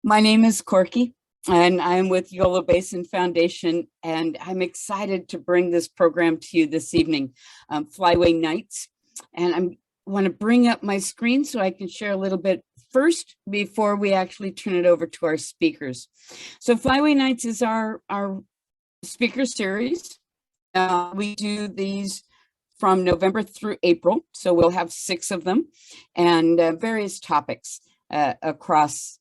My name is Corky, and I'm with Yolo Basin Foundation, and I'm excited to bring this program to you this evening, Flyway Nights. And I want to bring up my screen so I can share a little bit first before we actually turn it over to our speakers. So Flyway Nights is our speaker series. We do these from November through April, so we'll have 6 of them, and various topics across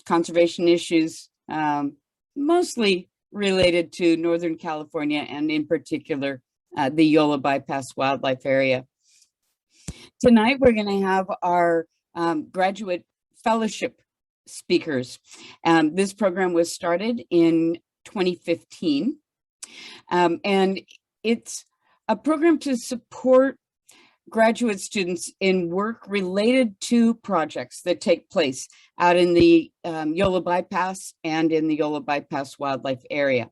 conservation issues, mostly related to Northern California and in particular the Yolo Bypass Wildlife Area. Tonight we're going to have our graduate fellowship speakers. This program was started in 2015, and it's a program to support graduate students in work related to projects that take place out in the Yolo Bypass and in the Yolo Bypass Wildlife Area.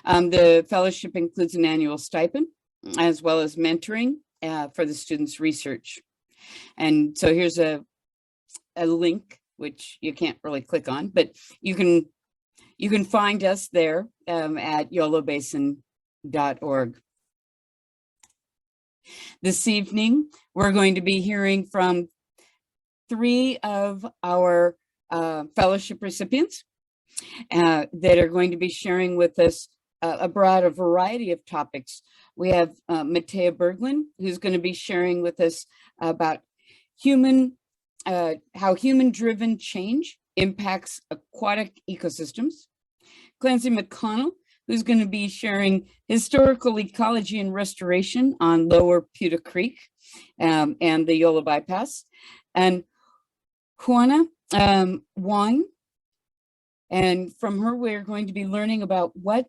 The fellowship includes an annual stipend as well as mentoring for the students' research. And so here's a link, which you can't really click on, but you can find us there at yolobasin.org. This evening, we're going to be hearing from 3 of our fellowship recipients that are going to be sharing with us about a variety of topics. We have Matea Berglund, who's going to be sharing with us about how human-driven change impacts aquatic ecosystems. Clancy McConnell, who's going to be sharing historical ecology and restoration on Lower Puta Creek and the Yolo Bypass. And Juana Wang, and from her we're going to be learning about what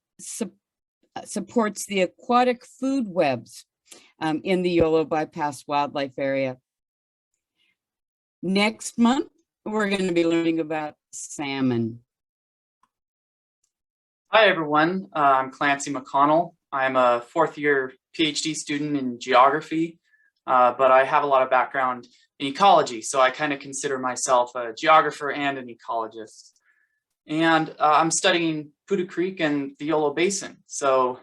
supports the aquatic food webs in the Yolo Bypass Wildlife Area. Next month, we're going to be learning about salmon. Hi, everyone. I'm Clancy McConnell. I'm a 4th-year PhD student in geography, but I have a lot of background in ecology, so I kind of consider myself a geographer and an ecologist. And I'm studying Puta Creek and the Yolo Basin. So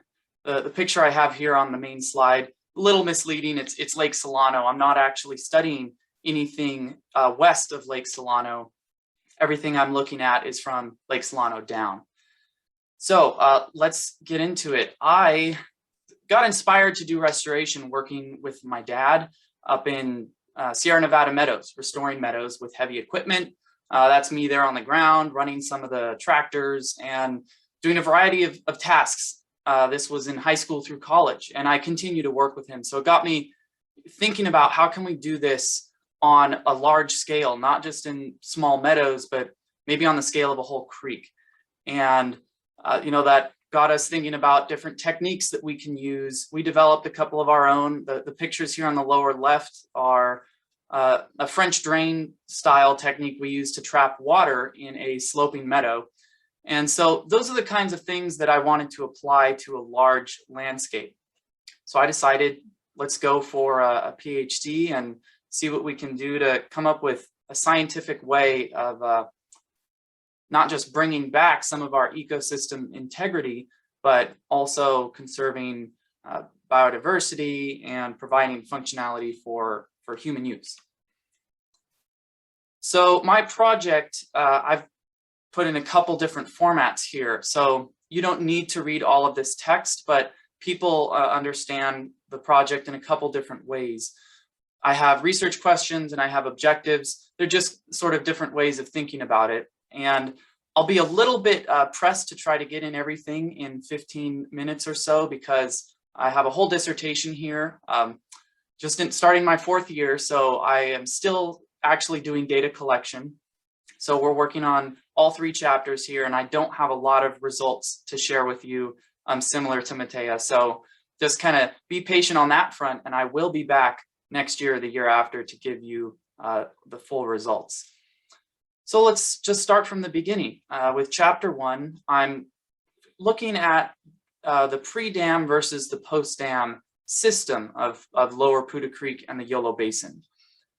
the picture I have here on the main slide, a little misleading. It's Lake Solano. I'm not actually studying anything west of Lake Solano. Everything I'm looking at is from Lake Solano down. So let's get into it. I got inspired to do restoration working with my dad up in Sierra Nevada meadows, restoring meadows with heavy equipment. That's me there on the ground, running some of the tractors and doing a variety of tasks. This was in high school through college, and I continue to work with him. So it got me thinking about how can we do this on a large scale, not just in small meadows, but maybe on the scale of a whole creek. And that got us thinking about different techniques that we can use. We developed a couple of our own. The pictures here on the lower left are a French drain style technique we use to trap water in a sloping meadow. And so those are the kinds of things that I wanted to apply to a large landscape. So I decided, let's go for a PhD and see what we can do to come up with a scientific way of not just bringing back some of our ecosystem integrity, but also conserving biodiversity and providing functionality for human use. So my project, I've put in a couple different formats here. So you don't need to read all of this text, but people understand the project in a couple different ways. I have research questions and I have objectives. They're just sort of different ways of thinking about it. And I'll be a little bit pressed to try to get in everything in 15 minutes or so because I have a whole dissertation here, just starting my 4th year. So I am still actually doing data collection. So we're working on all 3 chapters here, and I don't have a lot of results to share with you similar to Matea. So just kind of be patient on that front, and I will be back next year or the year after to give you the full results. So let's just start from the beginning. With chapter 1, I'm looking at the pre-dam versus the post-dam system of Lower Puta Creek and the Yolo Basin.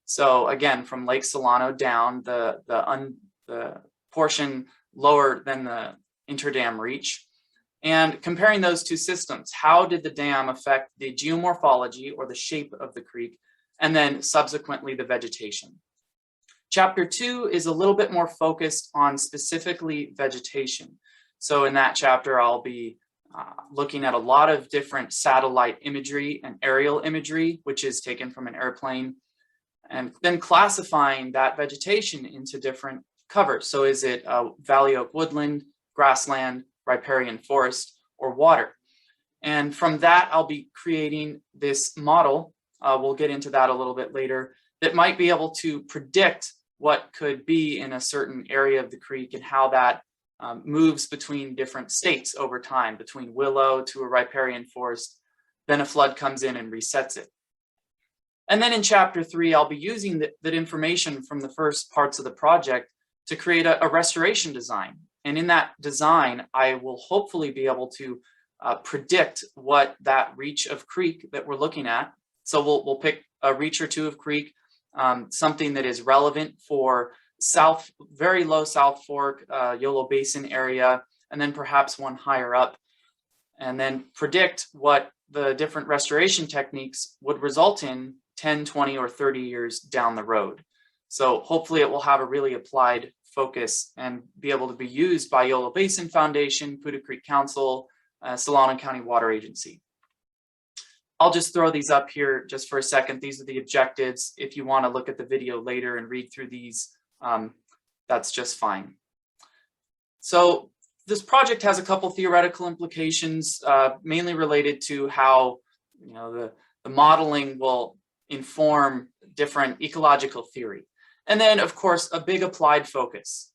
So again, from Lake Solano down, the the portion lower than the interdam reach, and comparing those two systems. How did the dam affect the geomorphology or the shape of the creek, and then subsequently the vegetation? Chapter 2 is a little bit more focused on specifically vegetation. So in that chapter, I'll be looking at a lot of different satellite imagery and aerial imagery, which is taken from an airplane, and then classifying that vegetation into different covers. So is it valley oak woodland, grassland, riparian forest, or water? And from that, I'll be creating this model, we'll get into that a little bit later, that might be able to predict what could be in a certain area of the creek and how that moves between different states over time, between willow to a riparian forest, then a flood comes in and resets it. And then in chapter 3, I'll be using that information from the first parts of the project to create a restoration design. And in that design, I will hopefully be able to predict what that reach of creek that we're looking at. So we'll pick a reach or two of creek, something that is relevant for very low South Fork, Yolo Basin area, and then perhaps one higher up, and then predict what the different restoration techniques would result in 10, 20, or 30 years down the road. So hopefully it will have a really applied focus and be able to be used by Yolo Basin Foundation, Putah Creek Council, Solano County Water Agency. I'll just throw these up here just for a second. These are the objectives. If you want to look at the video later and read through these, that's just fine. So this project has a couple theoretical implications, mainly related to how the modeling will inform different ecological theory. And then, of course, a big applied focus.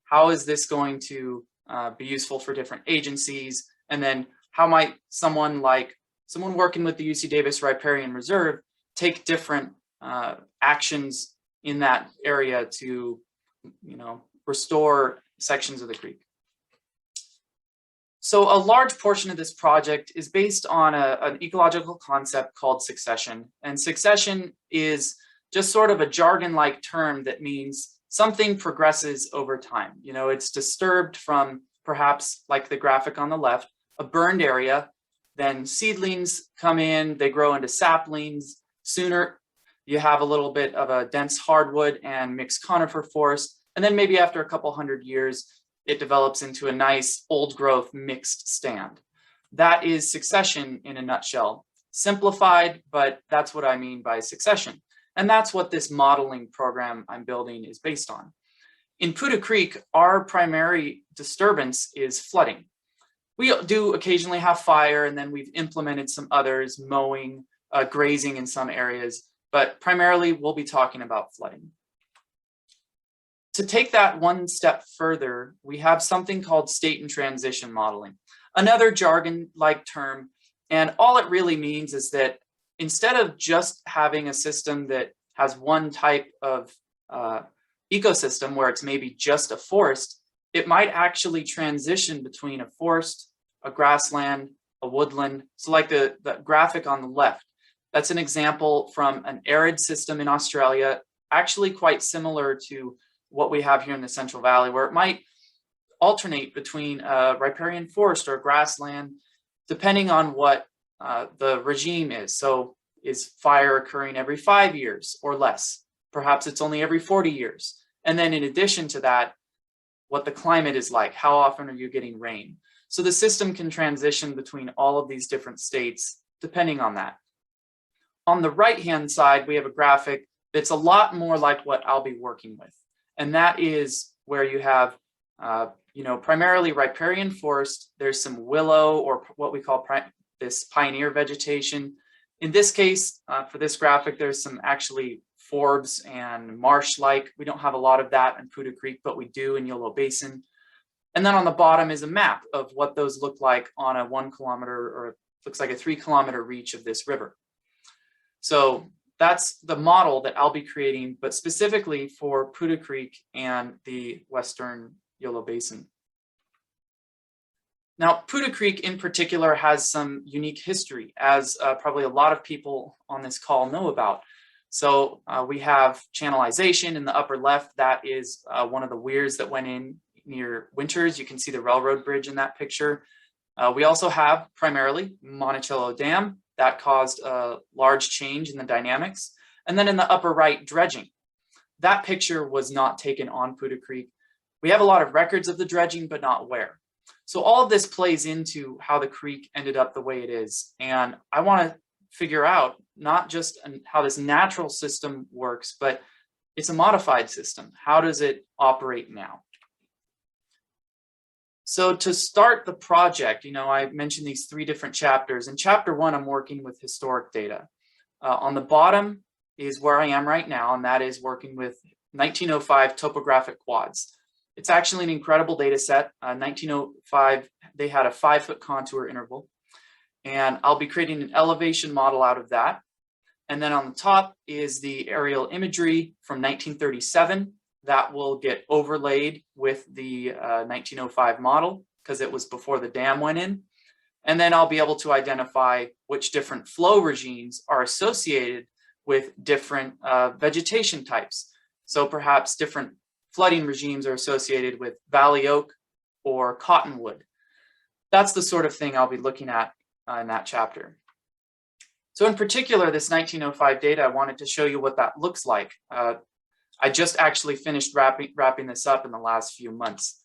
How is this going to be useful for different agencies? And then how might someone working with the UC Davis Riparian Reserve take different actions in that area to, restore sections of the creek? So a large portion of this project is based on an ecological concept called succession. And succession is just sort of a jargon-like term that means something progresses over time. It's disturbed from, perhaps like the graphic on the left, a burned area, then seedlings come in, they grow into saplings. Sooner you have a little bit of a dense hardwood and mixed conifer forest. And then maybe after a couple hundred years, it develops into a nice old growth mixed stand. That is succession in a nutshell. Simplified, but that's what I mean by succession. And that's what this modeling program I'm building is based on. In Putah Creek, our primary disturbance is flooding. We do occasionally have fire, and then we've implemented some others, mowing, grazing in some areas, but primarily we'll be talking about flooding. To take that one step further, we have something called state and transition modeling, another jargon-like term. And all it really means is that instead of just having a system that has one type of ecosystem where it's maybe just a forest, it might actually transition between a forest, a grassland, a woodland. So like the graphic on the left, that's an example from an arid system in Australia, actually quite similar to what we have here in the Central Valley, where it might alternate between a riparian forest or grassland, depending on what the regime is. So is fire occurring every 5 years or less? Perhaps it's only every 40 years. And then in addition to that, what the climate is like, how often are you getting rain? So the system can transition between all of these different states, depending on that. On the right-hand side, we have a graphic that's a lot more like what I'll be working with. And that is where you have, primarily riparian forest. There's some willow, or what we call this pioneer vegetation. In this case, for this graphic, there's some actually forbs and marsh-like. We don't have a lot of that in Putah Creek, but we do in Yolo Basin. And then on the bottom is a map of what those look like on a 1 kilometer, or looks like a 3 kilometer reach of this river. So that's the model that I'll be creating, but specifically for Putah Creek and the Western Yolo Basin. Now, Putah Creek in particular has some unique history, as probably a lot of people on this call know about. So we have channelization in the upper left. That is one of the weirs that went in near Winters. You can see the railroad bridge in that picture. We also have primarily Monticello Dam. That caused a large change in the dynamics. And then in the upper right, dredging. That picture was not taken on Poudre Creek. We have a lot of records of the dredging, but not where. So all of this plays into how the creek ended up the way it is. And I want to figure out not just how this natural system works, but it's a modified system. How does it operate now? So to start the project, I mentioned these 3 different chapters. In chapter 1, I'm working with historic data. On the bottom is where I am right now, and that is working with 1905 topographic quads. It's actually an incredible data set. 1905, they had a 5-foot contour interval, and I'll be creating an elevation model out of that. And then on the top is the aerial imagery from 1937 that will get overlaid with the 1905 model because it was before the dam went in. And then I'll be able to identify which different flow regimes are associated with different vegetation types. So perhaps different flooding regimes are associated with valley oak or cottonwood. That's the sort of thing I'll be looking at in that chapter. So in particular, this 1905 data, I wanted to show you what that looks like. I just actually finished wrapping this up in the last few months.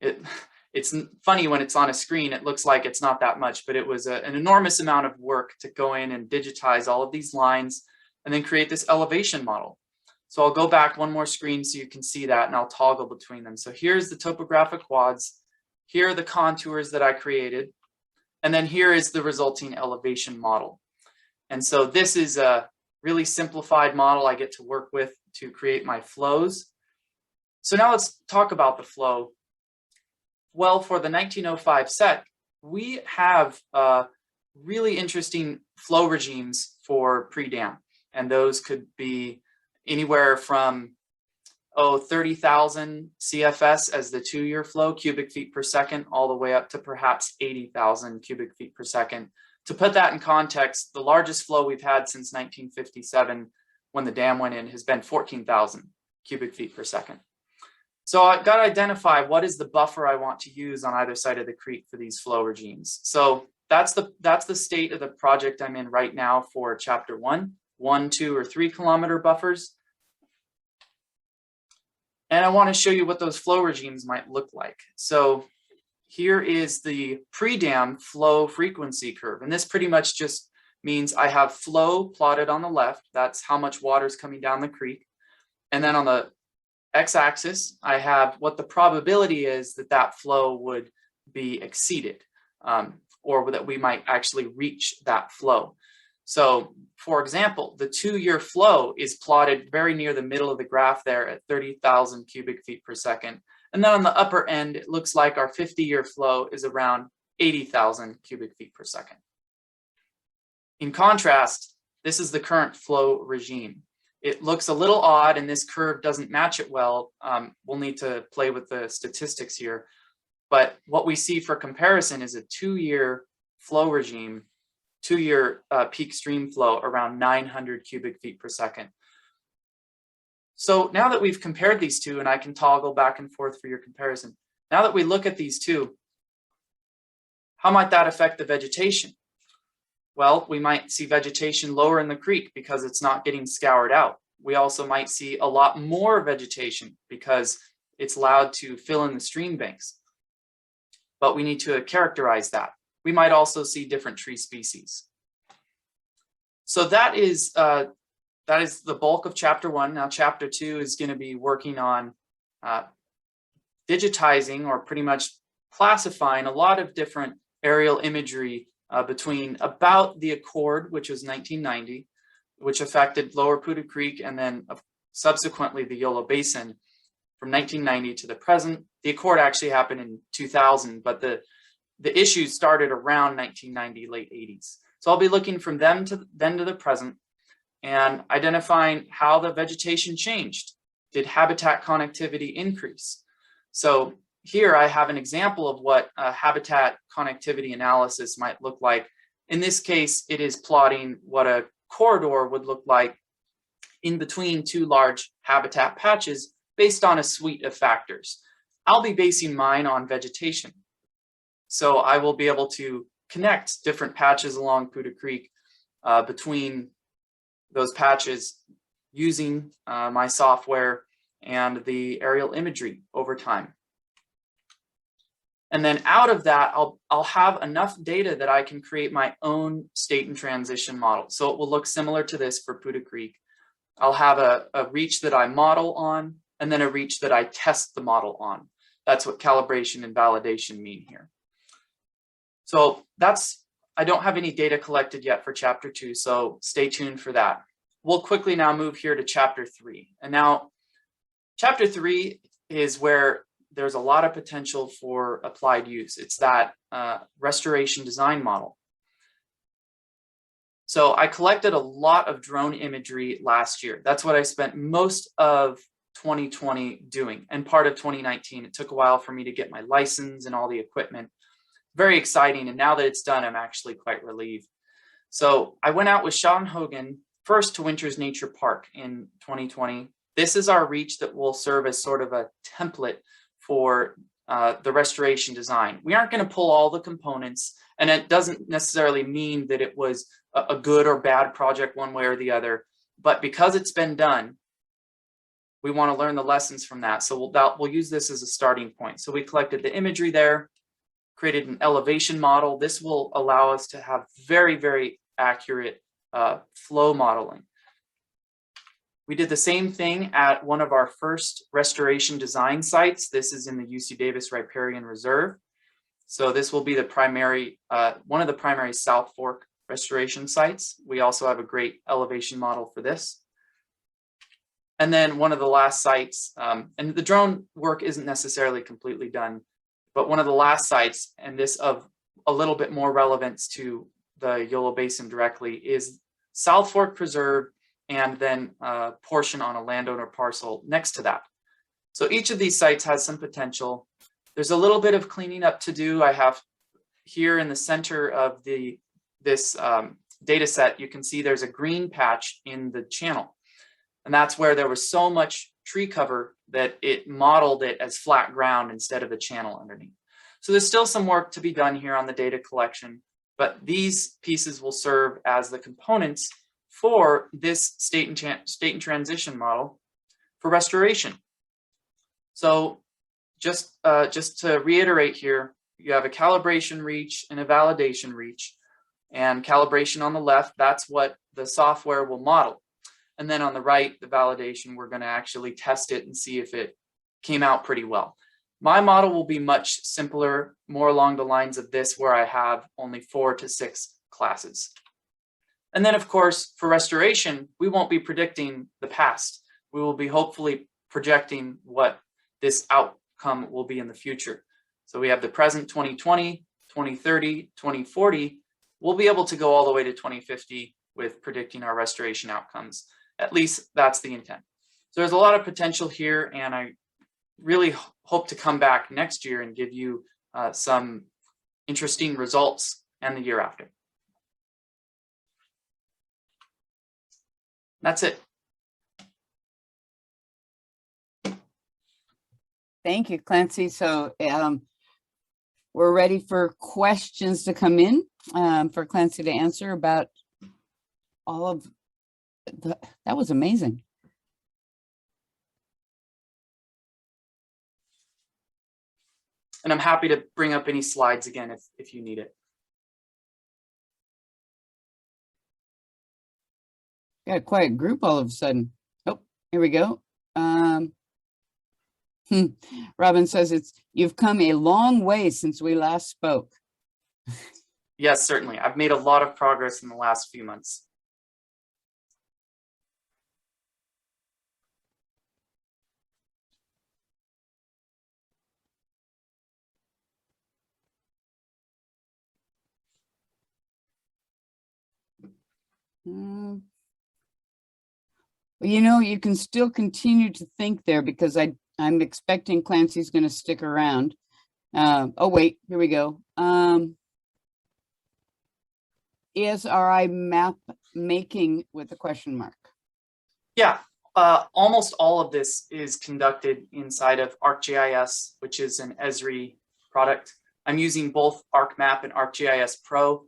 It's funny when it's on a screen, it looks like it's not that much, but it was an enormous amount of work to go in and digitize all of these lines and then create this elevation model. So I'll go back one more screen so you can see that, and I'll toggle between them. So here's the topographic quads. Here are the contours that I created. And then here is the resulting elevation model. And so this is a really simplified model I get to work with to create my flows. So now let's talk about the flow. Well, for the 1905 set, we have really interesting flow regimes for pre-dam. And those could be anywhere from 30,000 CFS as the 2-year flow, cubic feet per second, all the way up to perhaps 80,000 cubic feet per second. To put that in context, the largest flow we've had since 1957 when the dam went in has been 14,000 cubic feet per second. So I've got to identify what is the buffer I want to use on either side of the creek for these flow regimes. So that's the state of the project I'm in right now for chapter 1, 2, or 3 kilometer buffers. And I want to show you what those flow regimes might look like. So here is the pre-dam flow frequency curve. And this pretty much just means I have flow plotted on the left. That's how much water is coming down the creek. And then on the x-axis, I have what the probability is that that flow would be exceeded, or that we might actually reach that flow. So for example, the 2-year flow is plotted very near the middle of the graph there at 30,000 cubic feet per second. And then on the upper end, it looks like our 50-year flow is around 80,000 cubic feet per second. In contrast, this is the current flow regime. It looks a little odd and this curve doesn't match it well. We'll need to play with the statistics here. But what we see for comparison is a 2-year flow regime, 2-year peak stream flow around 900 cubic feet per second. So now that we've compared these two, and I can toggle back and forth for your comparison, now that we look at these two, how might that affect the vegetation? Well, we might see vegetation lower in the creek because it's not getting scoured out. We also might see a lot more vegetation because it's allowed to fill in the stream banks. But we need to characterize that. We might also see different tree species. So that is the bulk of chapter 1. Now chapter 2 is going to be working on digitizing, or pretty much classifying, a lot of different aerial imagery between about the Accord, which was 1990, which affected Lower Poudre Creek, and then subsequently the Yolo Basin from 1990 to the present. The Accord actually happened in 2000, but the issues started around 1990, late 80s. So I'll be looking from then to the present and identifying how the vegetation changed. Did habitat connectivity increase? So here I have an example of what a habitat connectivity analysis might look like. In this case, it is plotting what a corridor would look like in between two large habitat patches based on a suite of factors. I'll be basing mine on vegetation. So I will be able to connect different patches along Poudre Creek between those patches using my software and the aerial imagery over time. And then out of that, I'll have enough data that I can create my own state and transition model. So it will look similar to this for Poudre Creek. I'll have a reach that I model on, and then a reach that I test the model on. That's what calibration and validation mean here. So I don't have any data collected yet for chapter 2, so stay tuned for that. We'll quickly now move here to chapter 3. And now chapter 3 is where there's a lot of potential for applied use. It's that restoration design model. So I collected a lot of drone imagery last year. That's what I spent most of 2020 doing, and part of 2019. It took a while for me to get my license and all the equipment. Very exciting, and now that it's done, I'm actually quite relieved. So I went out with Sean Hogan first to Winters Nature Park in 2020. This is our reach that will serve as sort of a template for the restoration design. We aren't going to pull all the components, and it doesn't necessarily mean that it was a good or bad project one way or the other, but because it's been done, we want to learn the lessons from that. So we'll use this as a starting point. So we collected the imagery there, created an elevation model. This will allow us to have very, very accurate flow modeling. We did the same thing at one of our first restoration design sites. This is in the UC Davis Riparian Reserve. So this will be the primary, one of the primary South Fork restoration sites. We also have a great elevation model for this. And then one of the last sites, and the drone work isn't necessarily completely done, but one of the last sites, and this of a little bit more relevance to the Yolo Basin directly, is South Fork Preserve, and then a portion on a landowner parcel next to that. So each of these sites has some potential. There's a little bit of cleaning up to do. I have here in the center of this data set, you can see there's a green patch in the channel. And that's where there was so much tree cover that it modeled it as flat ground instead of a channel underneath. So there's still some work to be done here on the data collection, but these pieces will serve as the components for this state and transition model for restoration. So just to reiterate here, you have a calibration reach and a validation reach, and calibration on the left, that's what the software will model. And then on the right, the validation, we're going to actually test it and see if it came out pretty well. My model will be much simpler, more along the lines of this, where I have only 4 to 6 classes. And then, of course, for restoration, we won't be predicting the past. We will be hopefully projecting what this outcome will be in the future. So we have the present 2020, 2030, 2040. We'll be able to go all the way to 2050 with predicting our restoration outcomes. At least that's the intent. So there's a lot of potential here, and I really hope to come back next year and give you some interesting results and the year after. That's it. Thank you, Clancy. So we're ready for questions to come in for Clancy to answer about all of that was amazing. And I'm happy to bring up any slides again if you need it. Got a quiet group all of a sudden. Oh, here we go. Robin says you've come a long way since we last spoke. Yes, certainly. I've made a lot of progress in the last few months. Well, you know, you can still continue to think there because I'm expecting Clancy's going to stick around. Oh, wait, here we go. ESRI making with a question mark? Yeah, almost all of this is conducted inside of ArcGIS, which is an Esri product. I'm using both ArcMap and ArcGIS Pro,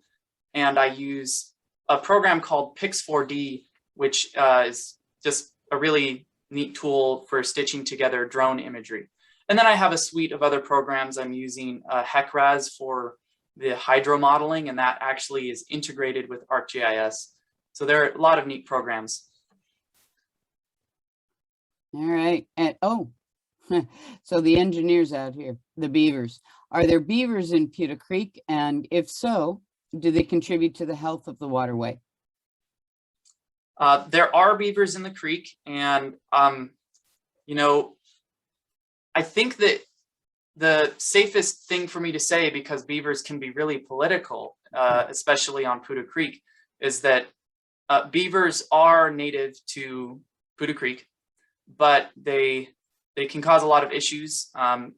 and I use a program called Pix4D, which is just a really neat tool for stitching together drone imagery. And then I have a suite of other programs. I'm using HEC-RAS for the hydro modeling, and that actually is integrated with ArcGIS. So there are a lot of neat programs. All right. And oh, so the engineers out here, the beavers. Are there beavers in Pewter Creek? And if so, do they contribute to the health of the waterway? There are beavers in the creek, and you know, I think that the safest thing for me to say, because beavers can be really political, especially on Pewter Creek, is that beavers are native to Pewter Creek, but they can cause a lot of issues.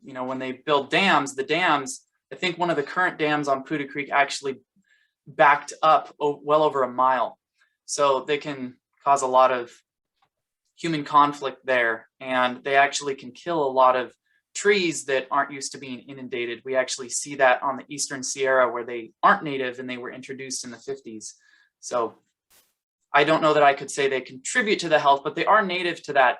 You know, when they build dams, I think one of the current dams on Pewter Creek actually backed up well over a mile. So they can cause a lot of human conflict there, and they actually can kill a lot of trees that aren't used to being inundated. We actually see that on the Eastern Sierra, where they aren't native and they were introduced in the 50s. So I don't know that I could say they contribute to the health, but they are native to that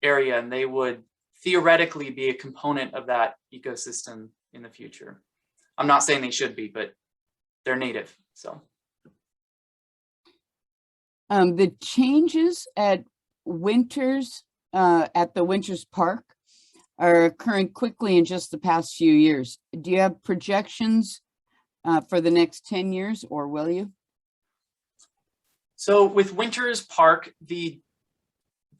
area, and they would theoretically be a component of that ecosystem in the future. I'm not saying they should be, but they're native. So the changes at Winters, at the Winters Park, are occurring quickly in just the past few years. Do you have projections for the next 10 years, or will you? So with Winters Park, the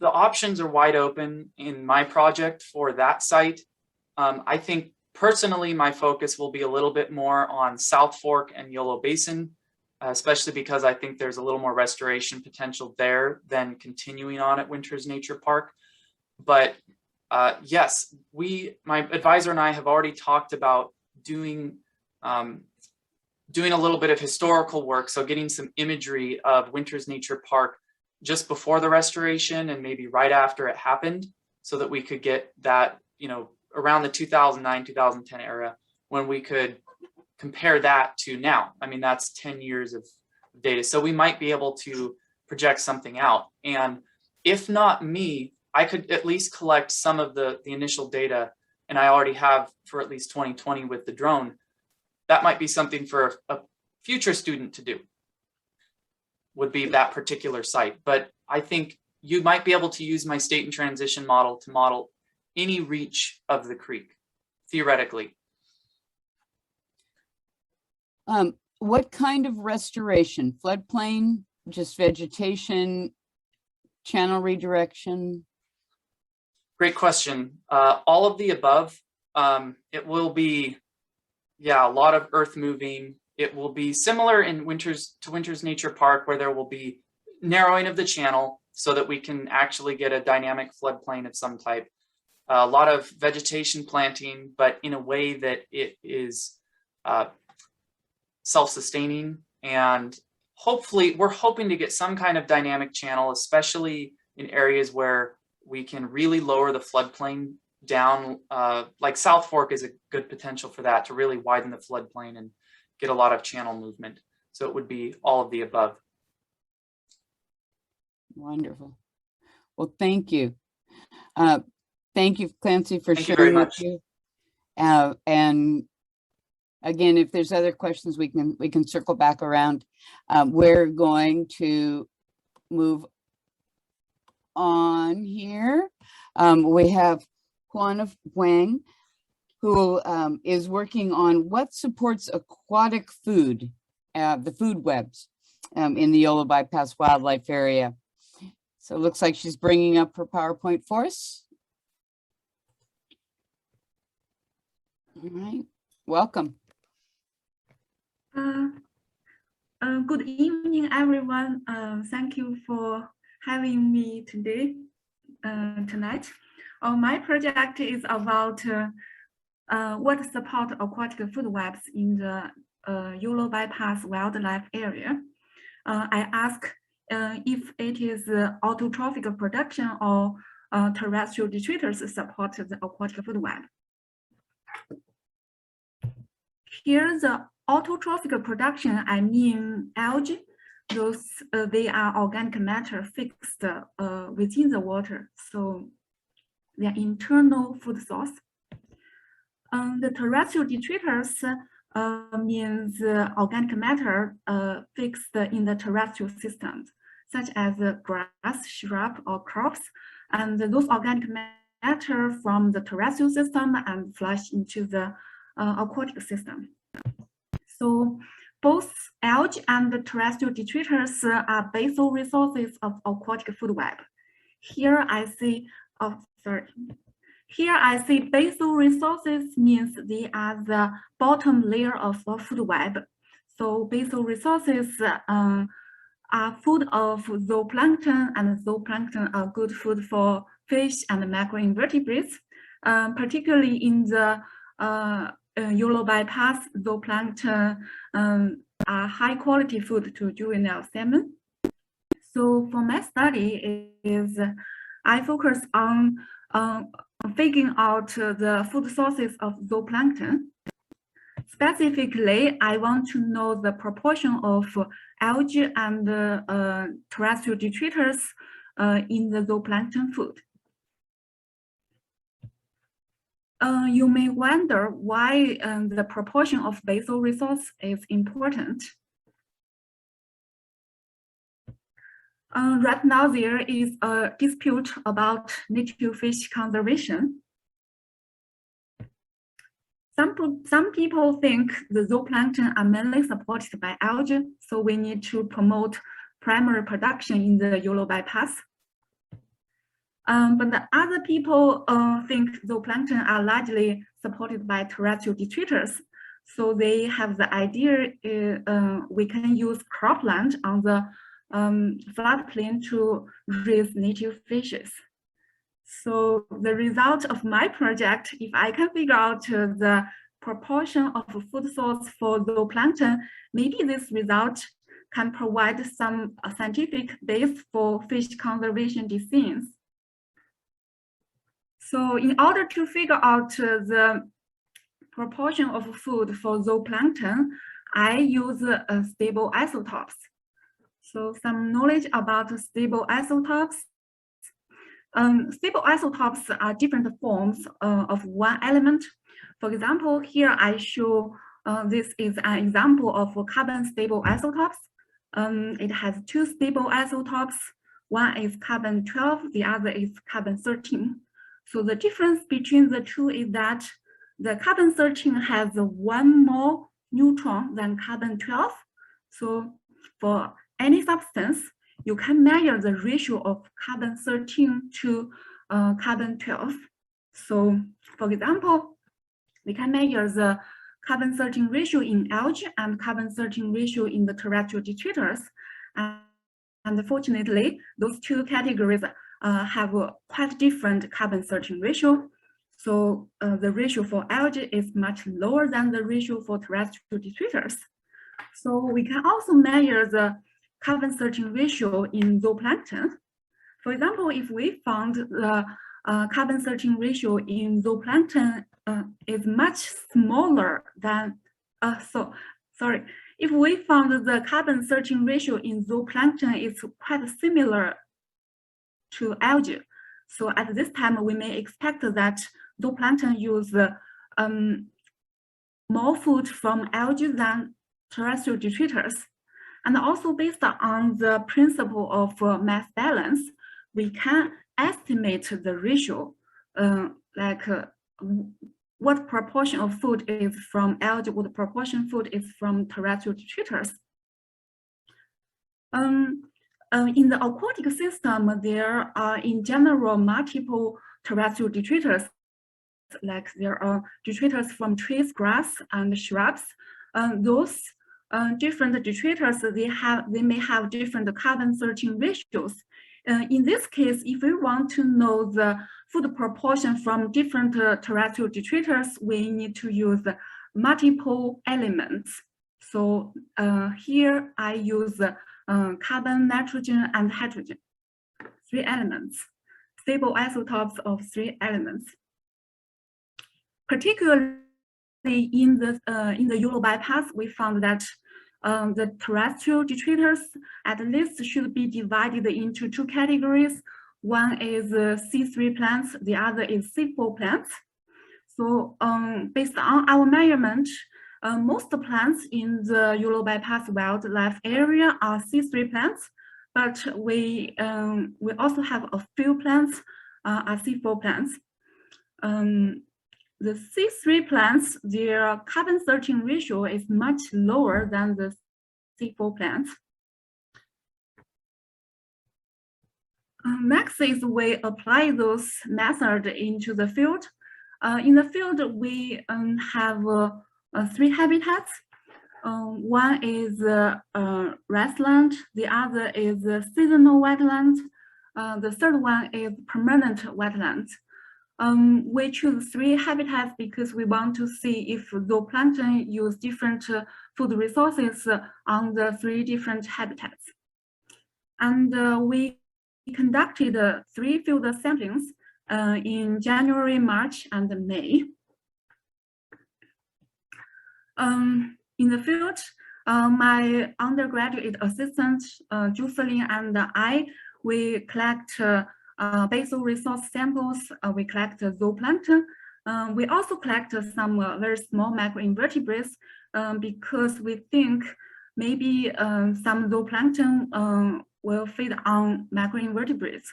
options are wide open in my project for that site. I think personally, my focus will be a little bit more on South Fork and Yolo Basin, especially because I think there's a little more restoration potential there than continuing on at Winters Nature Park. But yes, my advisor and I have already talked about doing a little bit of historical work. So getting some imagery of Winters Nature Park just before the restoration and maybe right after it happened, so that we could get that, you know, around the 2009, 2010 era, when we could compare that to now. I mean, that's 10 years of data. So we might be able to project something out. And if not me, I could at least collect some of the initial data, and I already have for at least 2020 with the drone. That might be something for a future student to do, would be that particular site. But I think you might be able to use my state and transition model to model any reach of the creek, theoretically. What kind of restoration? Floodplain, just vegetation, channel redirection? Great question. All of the above. It will be, yeah, a lot of earth moving. It will be similar in Winters Nature Park, where there will be narrowing of the channel so that we can actually get a dynamic floodplain of some type. A lot of vegetation planting, but in a way that it is self-sustaining. And hopefully, we're hoping to get some kind of dynamic channel, especially in areas where we can really lower the floodplain down. Like South Fork is a good potential for that, to really widen the floodplain and get a lot of channel movement. So it would be all of the above. Wonderful. Well, thank you. Thank you, Clancy, for Thank you very sharing with much. you. And again, if there's other questions, we can circle back around. We're going to move on here. We have Juan Wang, who is working on what supports aquatic food, the food webs in the Yolo Bypass Wildlife Area. So it looks like she's bringing up her PowerPoint for us. All right, welcome. Good evening, everyone. Thank you for having me today, tonight. My project is about what support aquatic food webs in the Yolo Bypass Wildlife Area. I ask if it is autotrophic production or terrestrial detritus support the aquatic food web. Here, the autotrophic production, I mean algae. Those they are organic matter fixed within the water, so they are internal food source. The terrestrial detritus means organic matter fixed in the terrestrial systems, such as grass, shrub, or crops, and those organic matter from the terrestrial system and flush into the aquatic system. So both algae and the terrestrial detritus are basal resources of aquatic food web. Here I see, Here I see basal resources means they are the bottom layer of the food web. So basal resources are food of zooplankton, and zooplankton are good food for fish and macroinvertebrates, particularly in the Yolo bypass. Zooplankton are high quality food to juvenile salmon. So for my study I focus on figuring out the food sources of zooplankton. Specifically, I want to know the proportion of algae and terrestrial detritus in the zooplankton food. You may wonder why the proportion of basal resource is important. Right now, there is a dispute about native fish conservation. Some people think the zooplankton are mainly supported by algae, so we need to promote primary production in the Yolo bypass. But the other people think zooplankton are largely supported by terrestrial detritus. So they have the idea we can use cropland on the floodplain to raise native fishes. So the result of my project, if I can figure out the proportion of food source for zooplankton, maybe this result can provide some scientific base for fish conservation decisions. So in order to figure out the proportion of food for zooplankton, I use stable isotopes. So some knowledge about stable isotopes. Stable isotopes are different forms of one element. For example, here I show this is an example of carbon stable isotopes. It has two stable isotopes. One is carbon 12, the other is carbon 13. So the difference between the two is that the carbon 13 has one more neutron than carbon 12. So for any substance, you can measure the ratio of carbon 13 to carbon 12. So for example, we can measure the carbon 13 ratio in algae and carbon 13 ratio in the terrestrial detritus. And fortunately, those two categories have a quite different carbon 13 ratio. So the ratio for algae is much lower than the ratio for terrestrial detritus. So we can also measure the carbon 13 ratio in zooplankton. For example, if we found the carbon 13 ratio in zooplankton is much smaller than, if we found the carbon 13 ratio in zooplankton is quite similar to algae. So at this time, we may expect that zooplankton use more food from algae than terrestrial detritus. And also based on the principle of mass balance, we can estimate the ratio, what proportion of food is from algae, what proportion food is from terrestrial detritus. In the aquatic system, there are in general multiple terrestrial detritus, like there are detritus from trees, grass, and shrubs. Those different detritus, they may have different carbon 13 ratios. In this case, if we want to know the food proportion from different terrestrial detritus, we need to use multiple elements. So here I use carbon, nitrogen, and hydrogen. 3 elements, stable isotopes of 3 elements. Particularly in the Yolo bypass, we found that the terrestrial detritus at least should be divided into 2 categories. One is C3 plants, the other is C4 plants. So based on our measurement, most plants in the Yolo bypass wildlife area are C3 plants, but we also have a few plants are C4 plants. The C3 plants, their carbon-13 ratio is much lower than the C4 plants. Next is we apply those methods into the field. In the field, we have 3 habitats. One is grassland, the other is seasonal wetland, the third one is permanent wetland. We choose 3 habitats because we want to see if zooplankton use different food resources on the 3 different habitats. And we conducted 3 field samplings in January, March, and May. In the field, my undergraduate assistant, Jocelyn, and I, we collect basal resource samples, we collect zooplankton. We also collect some very small microinvertebrates because we think maybe some zooplankton will feed on microinvertebrates.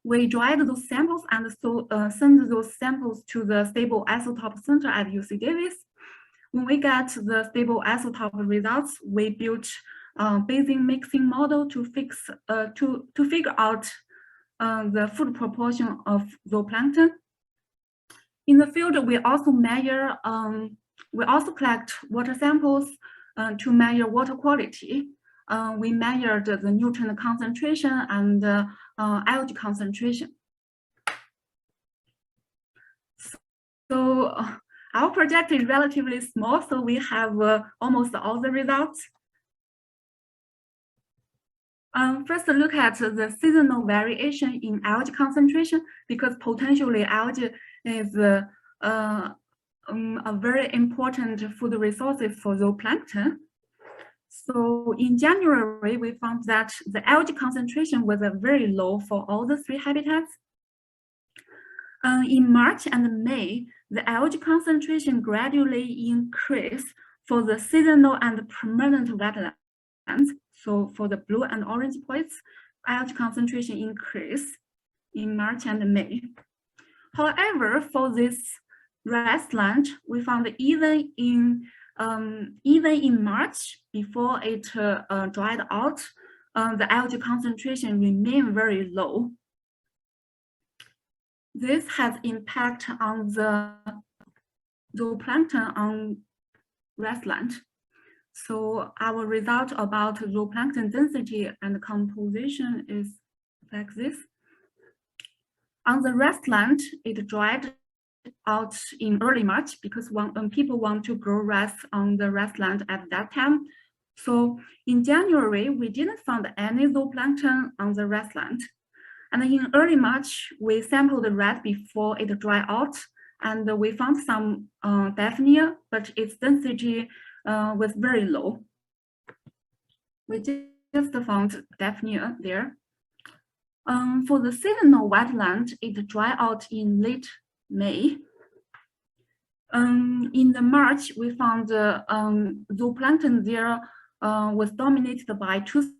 We dried those samples and so send those samples to the Stable Isotope Center at UC Davis. When we get the stable isotope results, we built Bayesian mixing model to figure out the food proportion of zooplankton. In the field, we also measure, we also collect water samples to measure water quality. We measured the nutrient concentration and algae concentration. So our project is relatively small, so we have almost all the results. First, look at the seasonal variation in algae concentration, because potentially algae is a very important food resources for zooplankton. So in January, we found that the algae concentration was very low for all the 3 habitats. In March and May, the algae concentration gradually increased for the seasonal and permanent wetlands. So for the blue and orange points, algae concentration increased in March and May. However, for this grassland, we found even in March, before it dried out, the algae concentration remained very low. This has impact on the zooplankton on grassland. So our result about zooplankton density and composition is like this. On the grassland, it dried out in early March because when people want to grow rice on the grassland at that time. So in January, we didn't find any zooplankton on the grassland. And in early March, we sampled the rice before it dried out, and we found some Daphniidae, but its density was very low. We just found Daphniidae there. For the seasonal wetland, it dried out in late May. In the March, we found the zooplankton there was dominated by 2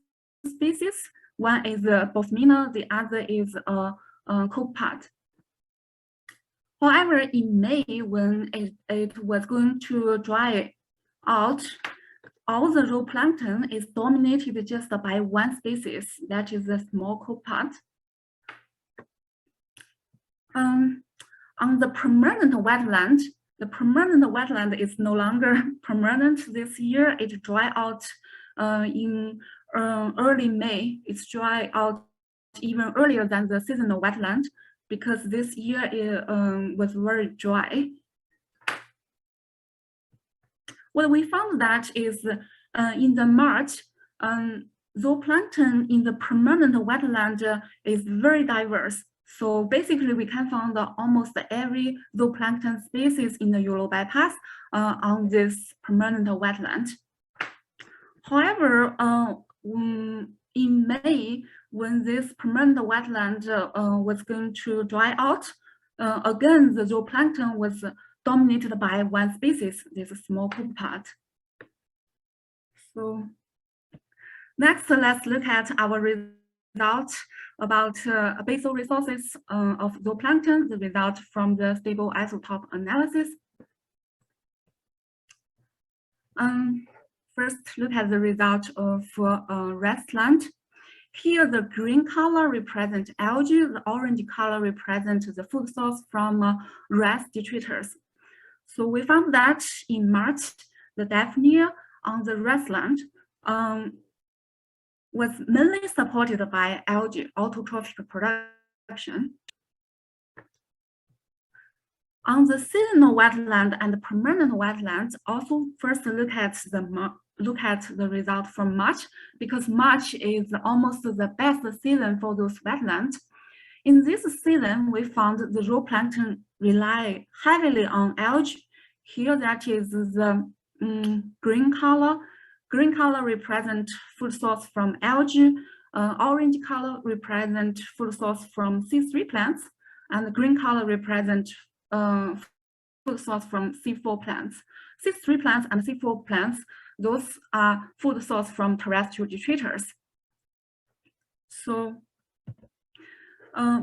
species. One is Bosmina, the other is copepad. However, in May, when it was going to dry out, all the zooplankton is dominated just by 1 species, that is the small copepad. On the permanent wetland, the permanent wetland is no longer permanent this year. It dried out in early May. It's dried out even earlier than the seasonal wetland because this year it was very dry. What we found that is in the March, Zooplankton in the permanent wetland is very diverse. So basically, we can find almost every zooplankton species in the Yolo bypass on this permanent wetland. However, in May, when this permanent wetland was going to dry out, again, the zooplankton was dominated by one species, this small copepod. So next, let's look at our results about basal resources of zooplankton, the result from the stable isotope analysis. First, look at the result of restland. Here, the green color represents algae, the orange color represents the food source from rest detritus. So we found that in March, the Daphniidae on the restland was mainly supported by algae, autotrophic production. On the seasonal wetland and the permanent wetlands, also first look at the result from March, because March is almost the best season for those wetlands. In this season, we found the zooplankton rely heavily on algae. Here, that is the green color. Green color represents food source from algae. Orange color represents food source from C3 plants, and the green color represents food source from C4 plants. C3 plants and C4 plants, those are food source from terrestrial detritus. So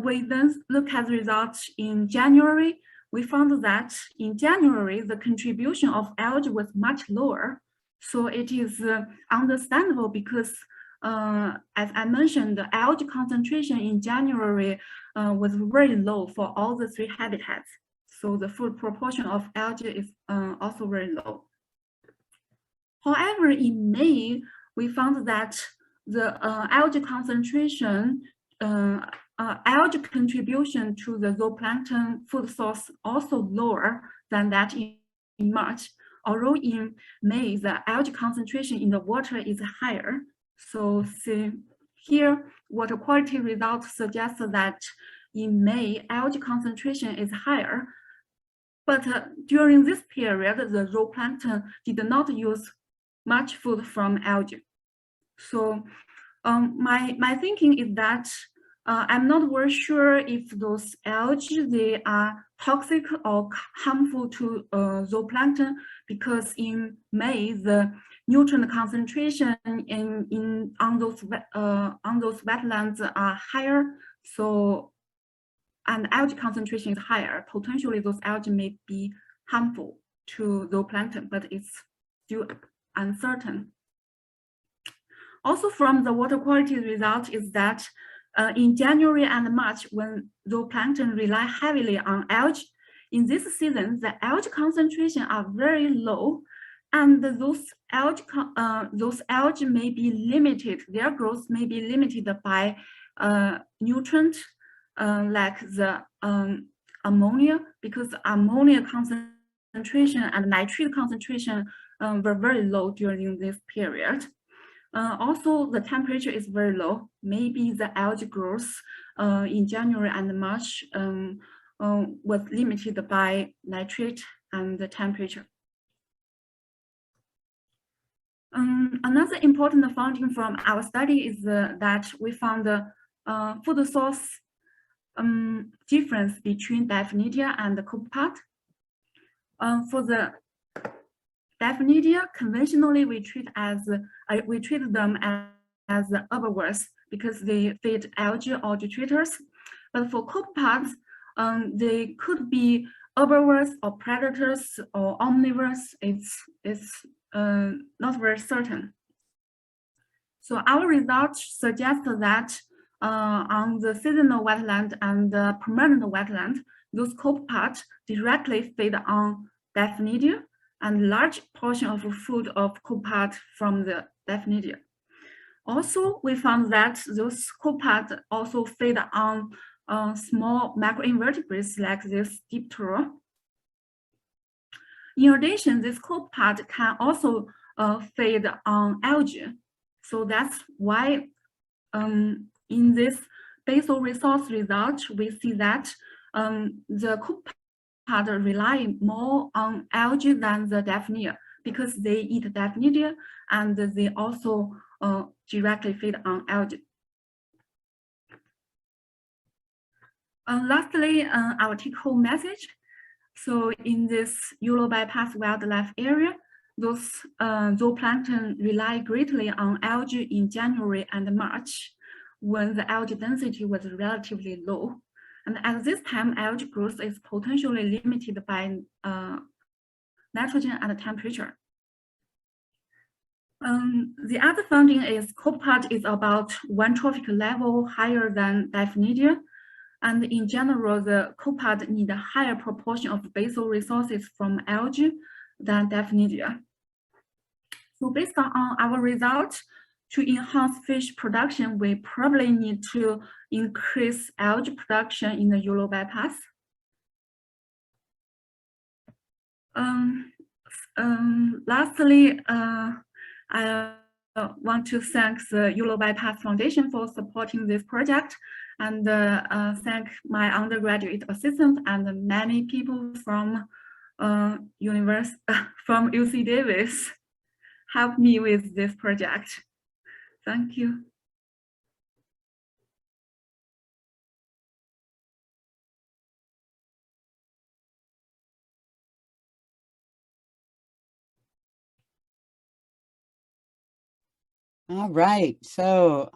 we then look at the results in January. We found that in January, the contribution of algae was much lower. So it is understandable because, as I mentioned, the algae concentration in January was very low for all the three habitats. So the food proportion of algae is also very low. However, in May, we found that the algae concentration, algae contribution to the zooplankton food source also lower than that in March. Although in May, the algae concentration in the water is higher. So see here, water quality results suggest that in May, algae concentration is higher. But during this period, the zooplankton did not use much food from algae. So my thinking is that I'm not very sure if those algae, they are toxic or harmful to zooplankton, because in May, the nutrient concentration on those wetlands are higher. So, and algae concentration is higher. Potentially, those algae may be harmful to zooplankton, but it's still uncertain. Also, from the water quality result is that in January and March, when zooplankton rely heavily on algae, in this season, the algae concentration are very low, and those algae may be limited. Their growth may be limited by nutrient like the ammonia, because ammonia concentration and nitrate concentration were very low during this period. Also, the temperature is very low. Maybe the algae growth in January and March was limited by nitrate and the temperature. Another important finding from our study is that we found the food source difference between Daphniidae and the copepod. For the Daphniidae, conventionally we treat them as herbivores because they feed algae or detritus. But for copepods, they could be herbivores or predators or omnivores. It's not very certain. So our results suggest that on the seasonal wetland and the permanent wetland, those copepods directly feed on Daphniidae, and large portion of food of copepod from the Daphniidae. Also, we found that those copepods also feed on small microinvertebrates like this diptera. In addition, this copepod can also feed on algae. So that's why in this basal resource result, we see that the copepod rely more on algae than the Daphniidae because they eat Daphniidae and they also directly feed on algae. Lastly, our take-home message. So in this Yolo bypass wildlife area, those zooplankton rely greatly on algae in January and March, when the algae density was relatively low. And at this time, algae growth is potentially limited by nitrogen and temperature. The other finding is copepod is about one trophic level higher than Daphniidae. And in general, the copepod need a higher proportion of basal resources from algae than Daphniidae. So based on our results, to enhance fish production, we probably need to increase algae production in the Yolo bypass. Lastly, I want to thank the Yolo Basin Foundation for supporting this project, and thank my undergraduate assistant and many people from from UC Davis helped me with this project. Thank you. All right, so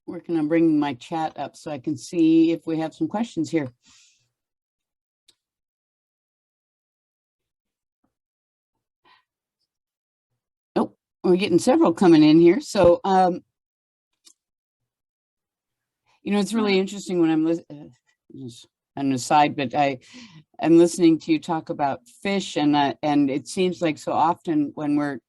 working on bringing my chat up so I can see if we have some questions here. Oh, we're getting several coming in here. So, you know, it's really interesting when I'm listening, an aside, but I'm listening to you talk about fish, and it seems like so often when we're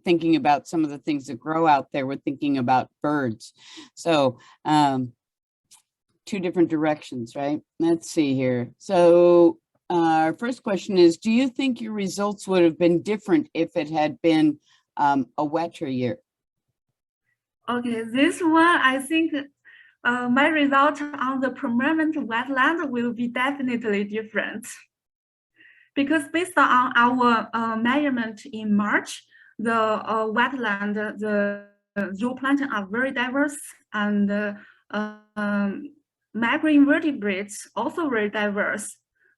thinking about some of the things that grow out there, we're thinking about birds. So two different directions, right? Let's see here. So our first question is, do you think your results would have been different if it had been a wetter year? Okay, this one, I think my result on the permanent wetland will be definitely different. Because based on our measurement in March, the wetland, the zooplankton are very diverse, and microinvertebrates also very diverse.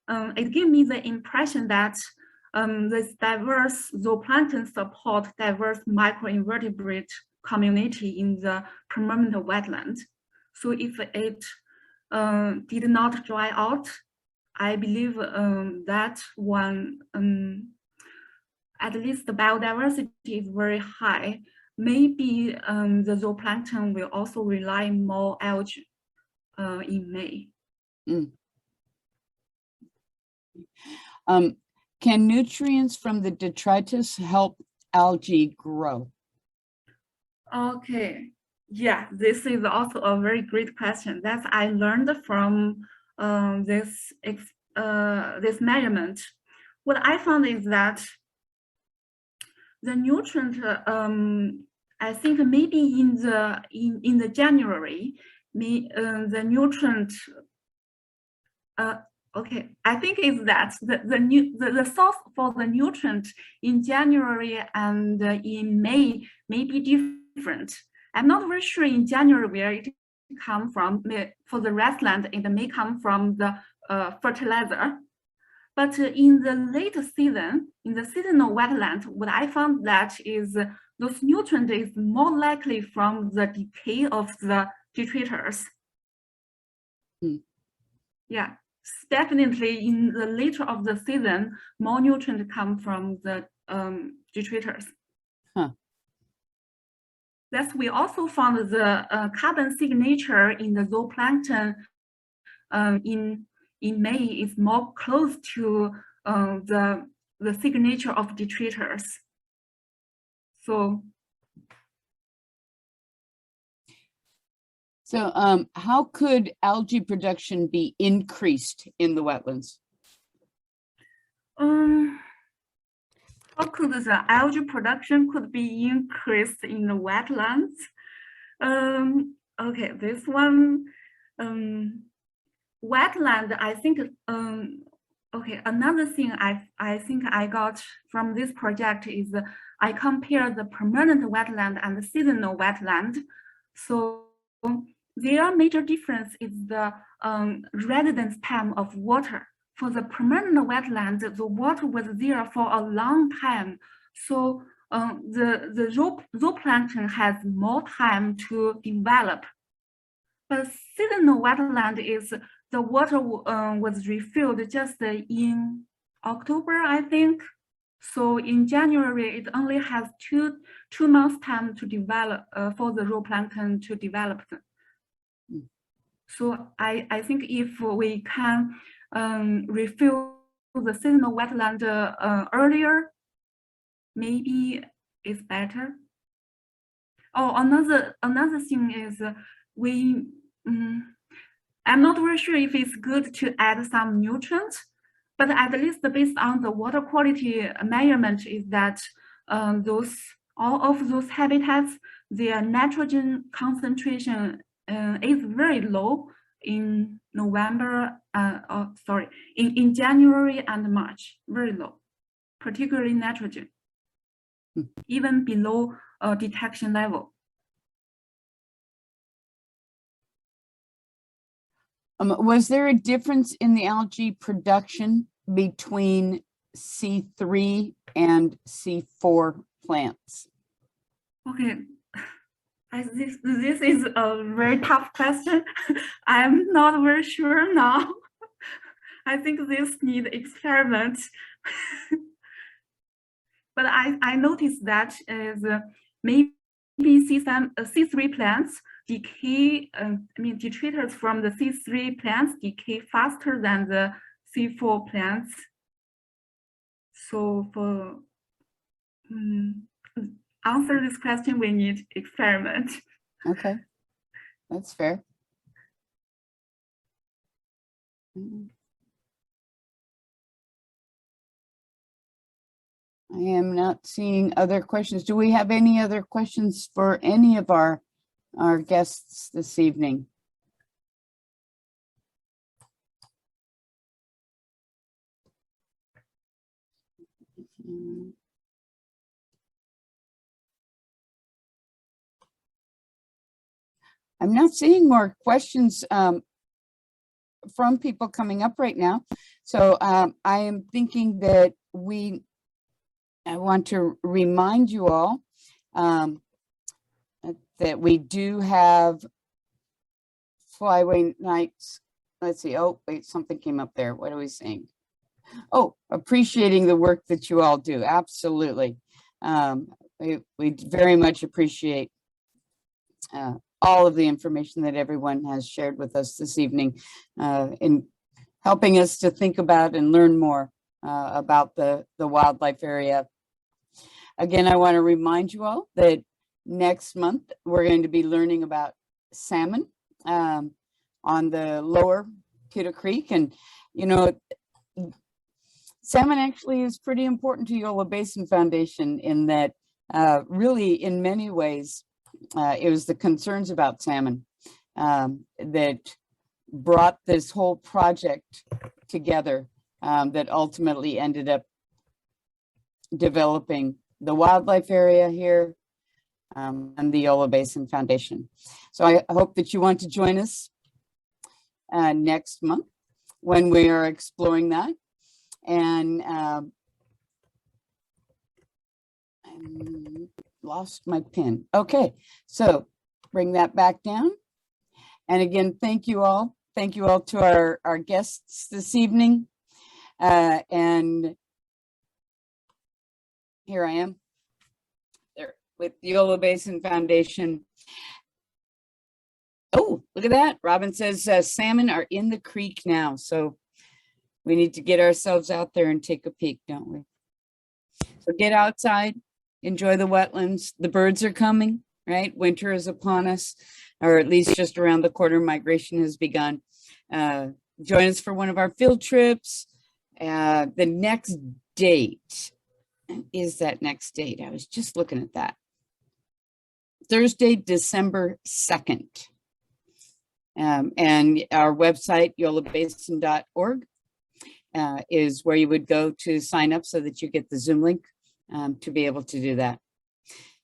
It gives me the impression that this diverse zooplankton support diverse microinvertebrate community in the permanent wetland. So if it did not dry out, I believe that one, at least the biodiversity is very high. Maybe the zooplankton will also rely more algae in May. Can nutrients from the detritus help algae grow? Okay, yeah, this is also a very great question that I learned from this measurement. What I found is that the nutrient, I think maybe in the January, the nutrient. Okay, I think is that the source for the nutrient in January and in May may be different. I'm not very sure in January where it come from. For the grassland, it may come from the fertilizer. But in the late season, in the seasonal wetland, what I found that is those nutrients is more likely from the decay of the detritus. Yeah, definitely in the later of the season, more nutrients come from the detritus. Thus, we also found the carbon signature in the zooplankton in May is more close to the signature of detritus. So how could algae production be increased in the wetlands? How could the algae production could be increased in the wetlands? Okay, this one, wetland, I think, okay, another thing I think I got from this project is I compare the permanent wetland and the seasonal wetland. So their major difference is the residence time of water. For the permanent wetland, the water was there for a long time. So the zooplankton has more time to develop. But seasonal wetland is the water was refilled just in October, I think. So in January, it only has two months time to develop for the zooplankton to develop. So I think if we can refill the seasonal wetland earlier, maybe it's better. Oh, another thing is I'm not very sure if it's good to add some nutrients, but at least based on the water quality measurement is that all of those habitats, their nitrogen concentration is very low in November, in January and March, very low, particularly nitrogen, even below detection level. Was there a difference in the algae production between C3 and C4 plants? Okay, this is a very tough question. I'm not very sure now. I think this needs experiment. But I noticed that is maybe C3 plants decay, detritus from the C3 plants decay faster than the C4 plants. So for answer this question, we need experiment. Okay, that's fair. I am not seeing other questions. Do we have any other questions for any of our guests this evening? I'm not seeing more questions from people coming up right now. So I am thinking that I want to remind you all that we do have Flyway Nights. Let's see. Oh, wait, something came up there. What are we saying? Oh, appreciating the work that you all do. Absolutely. We very much appreciate all of the information that everyone has shared with us this evening in helping us to think about and learn more about the wildlife area. Again, I want to remind you all that next month we're going to be learning about salmon on the lower Pewter Creek. And, you know, salmon actually is pretty important to Yolo Basin Foundation in that really in many ways it was the concerns about salmon that brought this whole project together that ultimately ended up developing the wildlife area here and the Yolo Basin Foundation. So I hope that you want to join us next month when we are exploring that. And I lost my pen. Okay, so bring that back down. And again, thank you all. Thank you all to our guests this evening. And here I am there with the Yolo Basin Foundation. Oh, look at that. Robin says salmon are in the creek now. So we need to get ourselves out there and take a peek, don't we? So get outside, enjoy the wetlands. The birds are coming, right? Winter is upon us, or at least just around the corner. Migration has begun. Join us for one of our field trips. The next date is that next date? I was just looking at that. Thursday, December 2nd. And our website, yolobasin.org, is where you would go to sign up so that you get the Zoom link to be able to do that.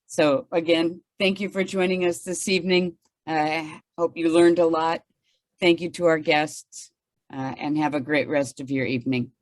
So again, thank you for joining us this evening. I hope you learned a lot. Thank you to our guests, and have a great rest of your evening.